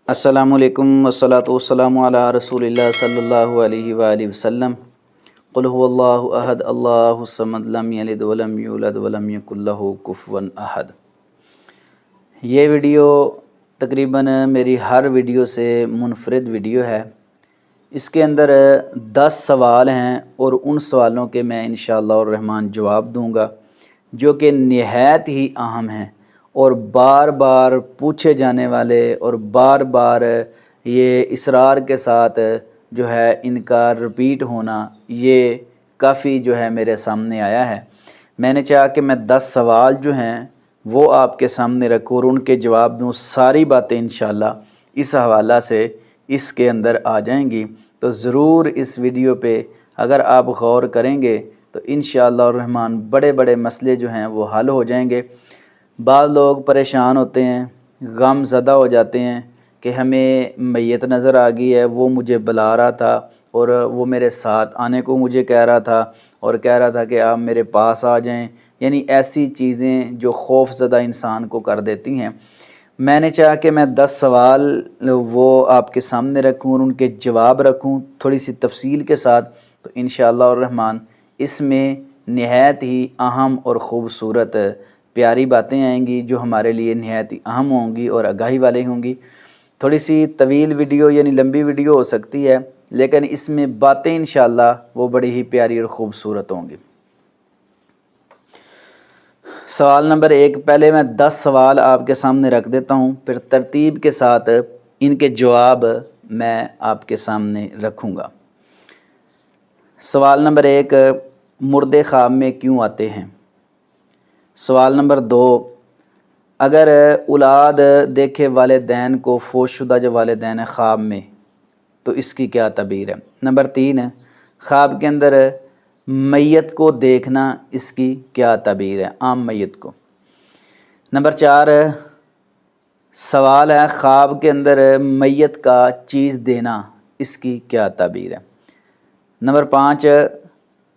अस्सलामुअलैकुम वस्सलातु वस्सलामु अला रसूलिल्लाह सल्लल्लाहु अलैहि वआलिहि वसल्लम। क़ुल हुवल्लाहु अहद अल्लाहुस समद लम यलिद वलम यूलद वलम यकुल लहू कुफुवन अहद। ये वीडियो तकरीबन मेरी हर वीडियो से मुनफरिद वीडियो है। इसके अंदर 10 सवाल हैं और उन सवालों के मैं इंशाअल्लाह रहमान जवाब दूंगा जो कि निहायत ही अहम हैं और बार बार पूछे जाने वाले और बार बार ये इसरार के साथ जो है इनका रिपीट होना ये काफ़ी जो है मेरे सामने आया है। मैंने चाहा कि मैं 10 सवाल जो हैं वो आपके सामने रखूँ और उनके जवाब दूँ। सारी बातें इंशाअल्लाह इस हवाला से इसके अंदर आ जाएंगी, तो ज़रूर इस वीडियो पे अगर आप गौर करेंगे तो इंशाअल्लाह रहमान बड़े बड़े मसले जो हैं वो हल हो जाएंगे। बाद लोग परेशान होते हैं, गम ज़दा हो जाते हैं कि हमें मैयत नज़र आ गई है, वो मुझे बुला रहा था और वो मेरे साथ आने को मुझे कह रहा था और कह रहा था कि आप मेरे पास आ जाएं। यानी ऐसी चीज़ें जो खौफ ज़दा इंसान को कर देती हैं। मैंने चाहा कि मैं 10 सवाल वो आपके सामने रखूं और उनके जवाब रखूं थोड़ी सी तफसील के साथ, तो इंशाअल्लाह रहमान इसमें निहायत ही अहम और ख़ूबसूरत प्यारी बातें आएंगी जो हमारे लिए निहायत ही अहम होंगी और आगाही वाली होंगी। थोड़ी सी तवील वीडियो यानी लंबी वीडियो हो सकती है, लेकिन इसमें बातें इंशाअल्लाह वो बड़ी ही प्यारी और ख़ूबसूरत होंगी। सवाल नंबर 1, पहले मैं 10 सवाल आपके सामने रख देता हूँ, फिर तरतीब के साथ इनके जवाब मैं आपके सामने रखूँगा। सवाल नंबर 1, मुर्दे ख्वाब में क्यों आते हैं। सवाल नंबर 2, अगर औलाद देखे वालिदैन को फोशुदा जो वालिदैन है ख्वाब में तो इसकी क्या तबीर है। नंबर 3, ख्वाब के अंदर मैयत को देखना इसकी क्या तबीर है, आम मैयत को। नंबर 4, सवाल है ख्वाब के अंदर मैयत का चीज़ देना इसकी क्या तबीर है। नंबर 5,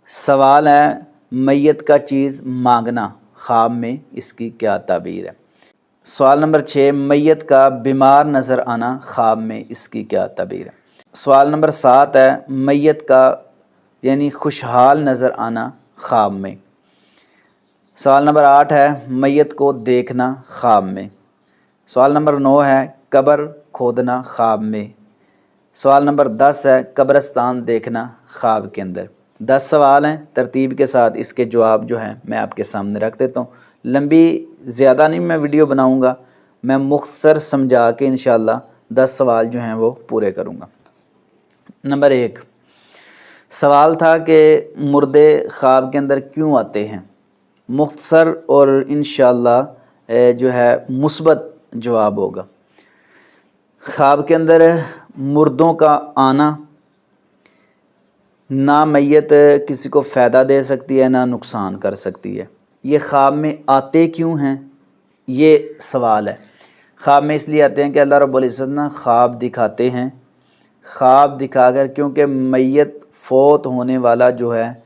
सवाल है मैयत का चीज़ मांगना ख्वाब में इसकी क्या ताबीर है। सवाल नंबर 6, मैयत का बीमार नज़र आना ख्वाब में इसकी क्या ताबीर है। सवाल नंबर 7 है मैयत का यानी खुशहाल नज़र आना ख्वाब में। सवाल नंबर 8 है मैयत को देखना ख्वाब में। सवाल नंबर 9 है कब्र खोदना ख्वाब में। सवाल नंबर 10 है कब्रस्तान देखना ख्वाब के अंदर। 10 सवाल हैं, तरतीब के साथ इसके जवाब जो हैं मैं आपके सामने रख देता हूँ। लंबी ज़्यादा नहीं मैं वीडियो बनाऊँगा, मैं मुख्तसर समझा के इंशाअल्लाह 10 सवाल जो हैं वो पूरे करूँगा। नंबर 1 सवाल था कि मुर्दे ख्वाब के अंदर क्यों आते हैं। मुख्तसर और इंशाअल्लाह जो है मुस्बत जवाब होगा। ख्वाब के अंदर मुर्दों का आना ना मैयत किसी को फ़ायदा दे सकती है ना नुकसान कर सकती है। ये ख्वाब में आते क्यों हैं, ये सवाल है। ख्वाब में इसलिए आते हैं कि अल्लाह रब्बुल इज़्ज़त ना ख्वाब दिखाते हैं। ख्वाब दिखाकर, क्योंकि मैयत फ़ौत होने वाला जो है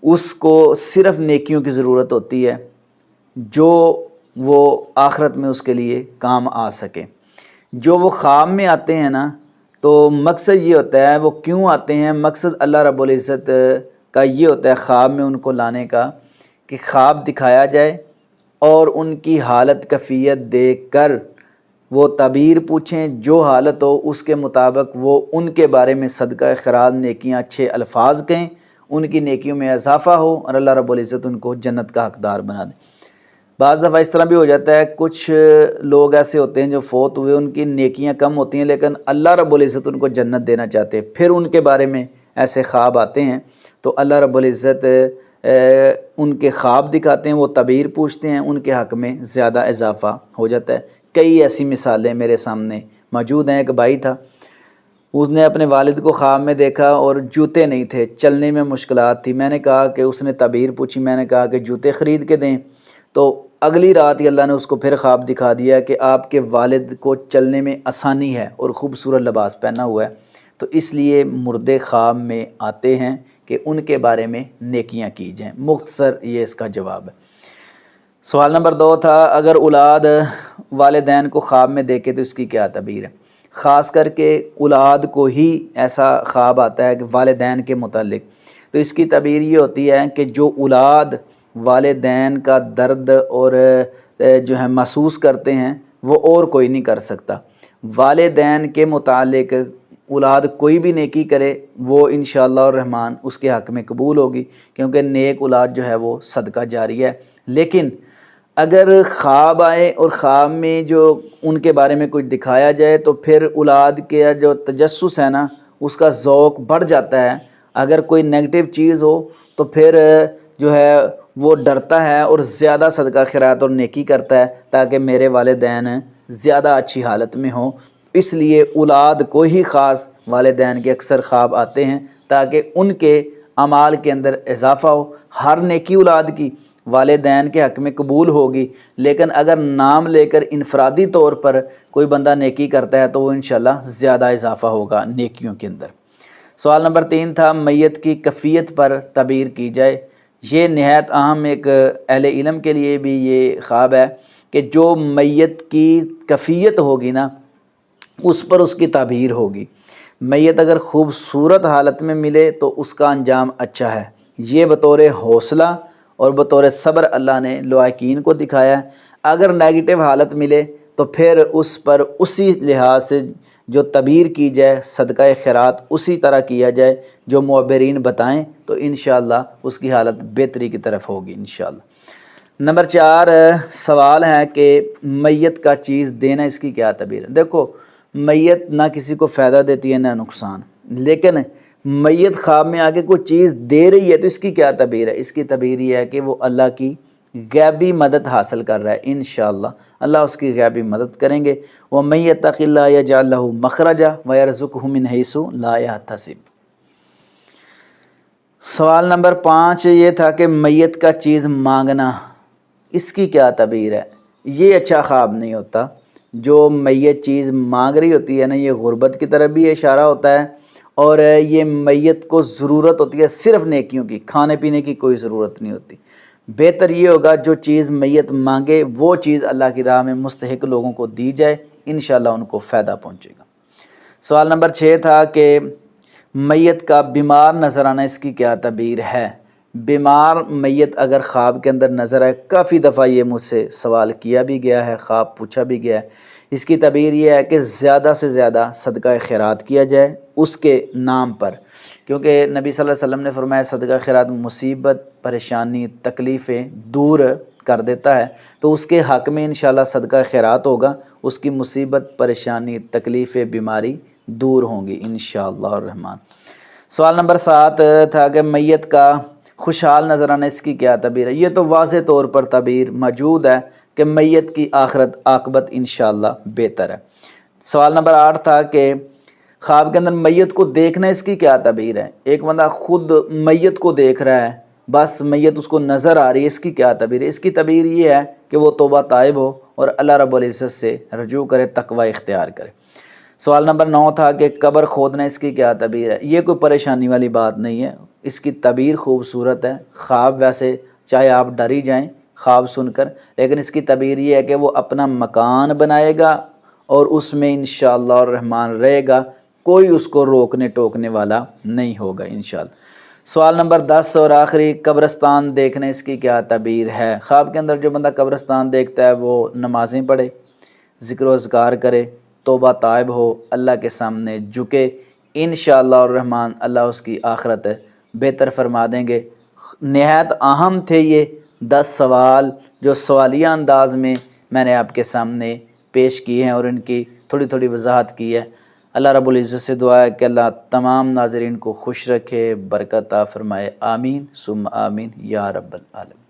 उसको सिर्फ़ नेकियों की ज़रूरत होती है जो वो आखिरत में उसके लिए काम आ सके। जो वो ख्वाब में आते हैं ना, तो मकसद ये होता है, वो क्यों आते हैं, मकसद अल्लाह रब्बुल इज़्ज़त का ये होता है ख्वाब में उनको लाने का कि ख्वाब दिखाया जाए और उनकी हालत कैफियत देख कर वो तबीर पूछें, जो हालत हो उसके मुताबिक वो उनके बारे में सदका खैरात नेकियां अच्छे अल्फाज कहें, उनकी नेकियों में इजाफ़ा हो और अल्लाह रब्बुल इज़्ज़त उनको जन्नत का हकदार बना दे। बाज़ दफ़ा इस तरह भी हो जाता है, कुछ लोग ऐसे होते हैं जो फ़ौत हुए, उनकी नेकियां कम होती हैं लेकिन अल्लाह रब्बुल इज़्ज़त उनको जन्नत देना चाहते हैं, फिर उनके बारे में ऐसे ख्वाब आते हैं तो अल्लाह रब्बुल इज़्ज़त उनके ख्वाब दिखाते हैं, वो तबीर पूछते हैं, उनके हक़ में ज़्यादा इजाफ़ा हो जाता है। कई ऐसी मिसालें मेरे सामने मौजूद हैं। एक भाई था, उसने अपने वालिद को ख्वाब में देखा और जूते नहीं थे, चलने में मुश्किलात थी। मैंने कहा कि उसने तबीर पूछी, मैंने कहा कि जूते ख़रीद के दें, तो अगली रात ही अल्लाह ने उसको फिर ख्वाब दिखा दिया कि आपके वालिद को चलने में आसानी है और ख़ूबसूरत लिबास पहना हुआ है। तो इसलिए मुर्दे ख्वाब में आते हैं कि उनके बारे में नेकियां की जाएँ। मुख्तसर ये इसका जवाब है। سوال نمبر 2 تھا، اگر اولاد والدین کو خواب میں دیکھے تو اس کی کیا تعبیر ہے؟ خاص کر کے اولاد کو ہی ایسا خواب آتا ہے کہ والدین کے متعلق، تو اس کی تعبیر یہ ہوتی ہے کہ جو اولاد والدین کا درد اور جو ہے محسوس کرتے ہیں وہ اور کوئی نہیں کر سکتا۔ والدین کے متعلق اولاد کوئی بھی نیکی کرے وہ انشاءاللہ الرحمن اس کے حق میں قبول ہوگی، کیونکہ نیک اولاد جو ہے وہ صدقہ جاریہ ہے۔ لیکن اگر خواب آئے اور خواب میں جو ان کے بارے میں کچھ دکھایا جائے تو پھر اولاد کے جو تجسس ہے نا اس کا ذوق بڑھ جاتا ہے۔ اگر کوئی نیگیٹو چیز ہو تو پھر جو ہے وہ ڈرتا ہے اور زیادہ صدقہ خیرات اور نیکی کرتا ہے تاکہ میرے والدین زیادہ اچھی حالت میں ہوں۔ اس لیے اولاد کو ہی خاص والدین کے اکثر خواب آتے ہیں تاکہ ان کے اعمال کے اندر اضافہ ہو۔ ہر نیکی اولاد کی والدین کے حق میں قبول ہوگی، لیکن اگر نام لے کر انفرادی طور پر کوئی بندہ نیکی کرتا ہے تو وہ انشاءاللہ زیادہ اضافہ ہوگا نیکیوں کے اندر۔ سوال نمبر 3 تھا، میت کی کفیت پر تعبیر کی جائے۔ یہ نہایت اہم ایک اہل علم کے لیے بھی یہ خواب ہے کہ جو میت کی کفیت ہوگی نا اس پر اس کی تعبیر ہوگی۔ میت اگر خوبصورت حالت میں ملے تو اس کا انجام اچھا ہے، یہ بطور حوصلہ اور بطور صبر اللہ نے لواحقین کو دکھایا ہے۔ اگر نیگیٹو حالت ملے تو پھر اس پر اسی لحاظ سے جو تعبیر کی جائے، صدقہ خیرات اسی طرح کیا جائے جو معبرین بتائیں تو انشاءاللہ اس کی حالت بہتری کی طرف ہوگی انشاءاللہ۔ نمبر 4 سوال ہے کہ میت کا چیز دینا اس کی کیا تعبیر ہے؟ دیکھو میت نہ کسی کو فائدہ دیتی ہے نہ نقصان، لیکن میت خواب میں آگے کوئی چیز دے رہی ہے تو اس کی کیا تعبیر ہے؟ اس کی تعبیر یہ ہے کہ وہ اللہ کی غیبی مدد حاصل کر رہا ہے، انشاءاللہ اللہ اس کی غیبی مدد کریں گے۔ وَمَن يَتَّقِ اللَّهَ يَجْعَل لَّهُ مَخْرَجًا وَيَرْزُقْهُ مِنْ حَيْثُ لَا يَحْتَسِبُ۔ سوال نمبر 5 یہ تھا کہ میت کا چیز مانگنا اس کی کیا تعبیر ہے؟ یہ اچھا خواب نہیں ہوتا۔ جو میت چیز مانگ رہی ہوتی ہے نا یہ غربت کی طرف بھی اشارہ ہوتا ہے، اور یہ میت کو ضرورت ہوتی ہے صرف نیکیوں کی، کھانے پینے کی کوئی ضرورت نہیں ہوتی۔ بہتر یہ ہوگا جو چیز میت مانگے وہ چیز اللہ کی راہ میں مستحق لوگوں کو دی جائے، انشاءاللہ ان کو فائدہ پہنچے گا۔ سوال نمبر 6 تھا کہ میت کا بیمار نظر آنا اس کی کیا تعبیر ہے؟ بیمار میت اگر خواب کے اندر نظر آئے، کافی دفعہ یہ مجھ سے سوال کیا بھی گیا ہے، خواب پوچھا بھی گیا ہے، اس کی تعبیر یہ ہے کہ زیادہ سے زیادہ صدقہ خیرات کیا جائے اس کے نام پر، کیونکہ نبی صلی اللہ علیہ وسلم نے فرمایا صدقہ خیرات مصیبت، پریشانی، تکلیفیں دور کر دیتا ہے، تو اس کے حق میں انشاءاللہ صدقہ خیرات ہوگا، اس کی مصیبت، پریشانی، تکلیفیں، بیماری دور ہوں گی انشاءاللہ الرحمن۔ سوال نمبر 7 تھا کہ میت کا خوشحال نظر آنا اس کی کیا تعبیر ہے؟ یہ تو واضح طور پر تعبیر موجود ہے کہ میت کی آخرت عاقبت انشاءاللہ بہتر ہے۔ سوال نمبر 8 تھا کہ خواب کے اندر میت کو دیکھنا اس کی کیا تعبیر ہے؟ ایک بندہ خود میت کو دیکھ رہا ہے، بس میت اس کو نظر آ رہی ہے، اس کی کیا تعبیر ہے؟ اس کی تعبیر یہ ہے کہ وہ توبہ طائب ہو اور اللہ رب العزت سے رجوع کرے، تقوی اختیار کرے۔ سوال نمبر 9 تھا کہ قبر کھودنا اس کی کیا تعبیر ہے؟ یہ کوئی پریشانی والی بات نہیں ہے، اس کی تعبیر خوبصورت ہے۔ خواب ویسے چاہے آپ ڈر ہی جائیں خواب سن کر، لیکن اس کی تعبیر یہ ہے کہ وہ اپنا مکان بنائے گا اور اس میں انشاءاللہ الرحمن رہے گا، کوئی اس کو روکنے ٹوکنے والا نہیں ہوگا انشاءاللہ۔ سوال نمبر 10 اور آخری، قبرستان دیکھنے اس کی کیا تعبیر ہے؟ خواب کے اندر جو بندہ قبرستان دیکھتا ہے وہ نمازیں پڑھے، ذکر و اذکار کرے، توبہ طائب ہو، اللہ کے سامنے جھکے، انشاءاللہ الرحمن اللہ اس کی آخرت بہتر فرما دیں گے۔ نہایت اہم تھے یہ 10 سوال جو سوالیہ انداز میں نے آپ کے سامنے پیش کیے ہیں اور ان کی تھوڑی تھوڑی وضاحت کی ہے۔ اللہ رب العزت سے دعا ہے کہ اللہ تمام ناظرین کو خوش رکھے، برکت عطا فرمائے، آمین ثم آمین یا رب العالمین۔